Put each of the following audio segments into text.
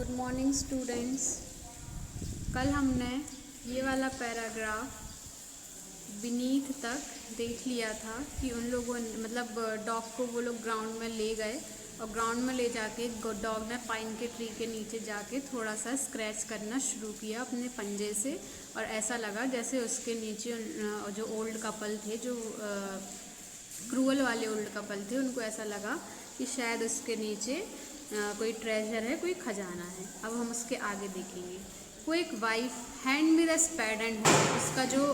Good morning students. कल हमने ये वाला पैराग्राफ बीनीथ तक देख लिया था कि उन लोगों ने मतलब डॉग को वो लोग ग्राउंड में ले गए और ग्राउंड में ले जाके डॉग ने पाइन के ट्री के नीचे जाके थोड़ा सा स्क्रैच करना शुरू किया अपने पंजे से और ऐसा लगा जैसे उसके नीचे जो ओल्ड कपल थे, जो क्रूअल वाले ओल्ड कपल थे, उनको ऐसा लगा कि शायद उसके नीचे कोई ट्रेजर है, कोई खजाना है। अब हम उसके आगे देखेंगे। Quick wife hand me the spade and उसका जो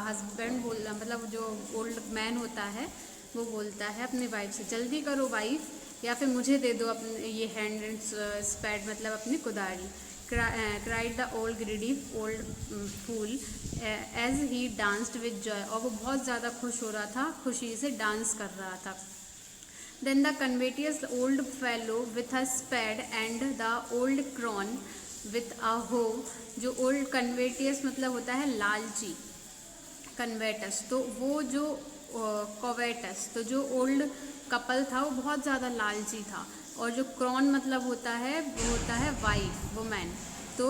हस्बैंड मतलब जो ओल्ड मैन होता है वो बोलता है अपने वाइफ से, जल्दी करो वाइफ या फिर मुझे दे दो अपने ये हैंड एंड स्पैड मतलब अपनी कुदारी। Cried the old greedy old fool as he danced with joy. और वो बहुत ज़्यादा खुश हो रहा था, खुशी से डांस कर रहा था। Then the covetous old fellow with a spade and the old crone with a hoe। जो old covetous मतलब होता है लालची, कन्वेटस, तो वो जो कोवेटस तो जो ओल्ड कपल था वो बहुत ज़्यादा लालची था। और जो क्रॉन मतलब होता है वो होता है वाइफ, वुमेन। तो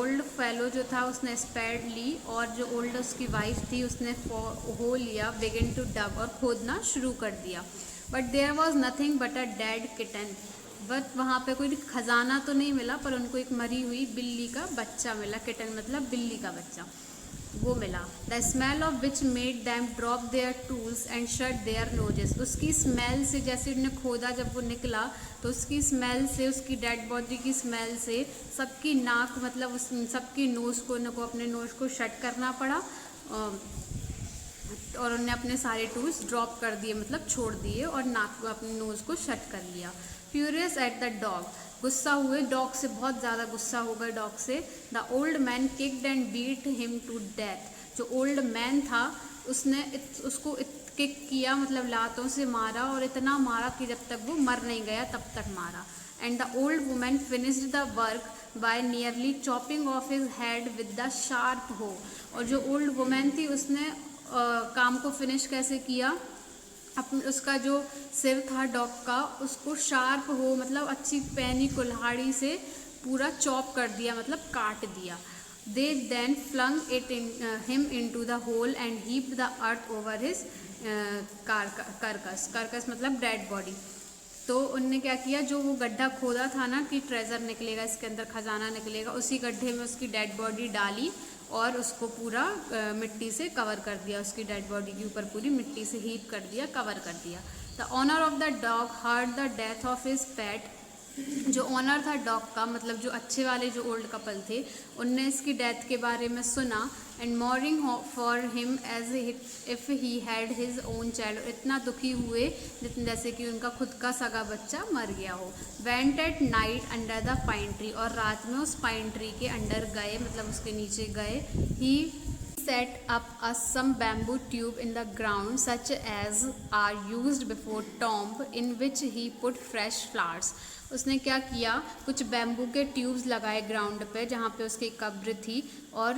ओल्ड फेलो जो था उसने स्पैड ली और जो ओल्ड उसकी वाइफ थी उसने हो लिया, बिगिन टू डग और खोदना शुरू कर दिया। But there was nothing but a dead kitten. But वहाँ पे कोई खजाना तो नहीं मिला, पर उनको एक मरी हुई बिल्ली का बच्चा मिला। किटन मतलब बिल्ली का बच्चा, वो मिला। The smell of which made them drop there tools and shut there noses. उसकी स्मेल से, जैसे उन्होंने खोदा जब वो निकला तो उसकी स्मेल से, उसकी डेड बॉडी की स्मेल से सबकी नाक मतलब उस सबकी नोज़ को उनको अपने नोज़ को शट करना पड़ा और उन्होंने अपने सारे टूल्स ड्रॉप कर दिए, मतलब छोड़ दिए और नाक अपने नोज़ को शट कर लिया। फ्यूरियस एट द डॉग, गुस्सा हुए डॉग से, बहुत ज़्यादा गुस्सा हो गए डॉग से। The old man kicked and beat him to death. जो ओल्ड मैन था उसने उसको किक किया, मतलब लातों से मारा और इतना मारा कि जब तक वो मर नहीं गया तब तक मारा। And the old women finished the work by nearly chopping of his head with the sharp हो। और जो ओल्ड वुमेन थी उसने काम को फिनिश कैसे किया, उसका जो सिर था डॉग का उसको शार्प हो मतलब अच्छी पैनी कुल्हाड़ी से पूरा चॉप कर दिया, मतलब काट दिया। They then flung it him into the hole and heaped the earth over his carcass मतलब डेड बॉडी। तो उनने क्या किया, जो वो गड्ढा खोदा था ना कि ट्रेजर निकलेगा, इसके अंदर खजाना निकलेगा, उसी गड्ढे में उसकी डेड बॉडी डाली और उसको पूरा मिट्टी से कवर कर दिया। उसकी डेड बॉडी के ऊपर पूरी मिट्टी से हीप कर दिया, कवर कर दिया। The owner of the dog heard the death of his pet. जो ऑनर था डॉग का, मतलब जो अच्छे वाले जो ओल्ड कपल थे, उनने इसकी डेथ के बारे में सुना। And mourning for him as if he had his own child. इतना दुखी हुए जैसे कि उनका खुद का सगा बच्चा मर गया हो। Went at night under the pine tree. और रात में उस पाइन ट्री के अंडर गए, मतलब उसके नीचे गए। ही set up some bamboo tube in the ground such as are used before tomb in which he put fresh flowers। उसने क्या किया, कुछ बैम्बू के ट्यूब्स लगाए ग्राउंड पे जहाँ पे उसकी कब्र थी, और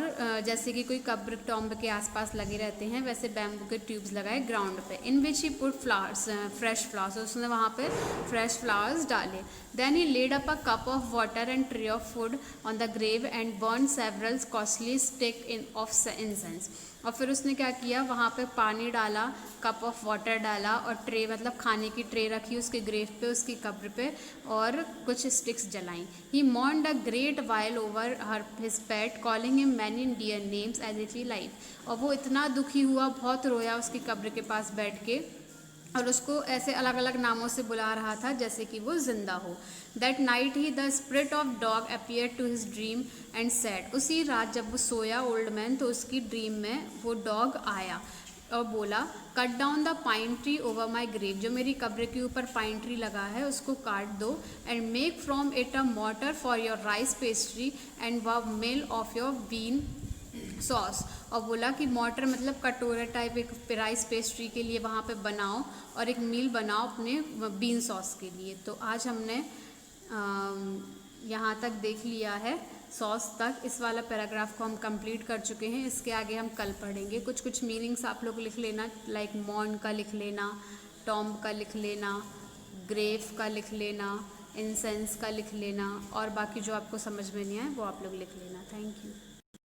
जैसे कि कोई कब्र टॉम्ब के आसपास लगे रहते हैं वैसे बैम्बू के ट्यूब्स लगाए ग्राउंड पे। In which he put flowers, fresh flowers, उसने वहाँ पे फ्रेश फ्लावर्स डाले। Then he laid up a cup of water and tray of food on the grave and burn several costly stick in of incense. और फिर उसने क्या किया, वहाँ पे पानी डाला, कप ऑफ वाटर डाला और ट्रे मतलब खाने की ट्रे रखी उसके ग्रेव पे, उसकी कब्र पे, और कुछ स्टिक्स जलाई। He mourned a great while over her his pet calling him many dear names as if he life. और वो इतना दुखी हुआ, बहुत रोया उसकी कब्र के पास बैठ के और उसको ऐसे अलग अलग नामों से बुला रहा था जैसे कि वो जिंदा हो। That night he the spirit of dog appear to his dream and said. उसी रात जब वो सोया ओल्ड मैन, तो उसकी ड्रीम में वो डॉग आया और बोला, cut down the pine tree over my grave. जो मेरी कब्र के ऊपर पाइन ट्री लगा है उसको काट दो। And make from it a mortar for your rice pastry and व मिल ऑफ योर बीन सॉस। और बोला कि मॉर्टर मतलब कटोरा टाइप एक राइस पेस्ट्री के लिए वहाँ पे बनाओ और एक मील बनाओ अपने बीन सॉस के लिए। तो आज हमने यहाँ तक देख लिया है, सॉस तक। इस वाला पैराग्राफ को हम कंप्लीट कर चुके हैं। इसके आगे हम कल पढ़ेंगे। कुछ कुछ मीनिंग्स आप लोग लिख लेना, लाइक मॉर्न का लिख लेना, टॉम्ब का लिख लेना, ग्रेव का लिख लेना, इंसेंस का लिख लेना, और बाकी जो आपको समझ में नहीं आए वो आप लोग लिख लेना। Thank you.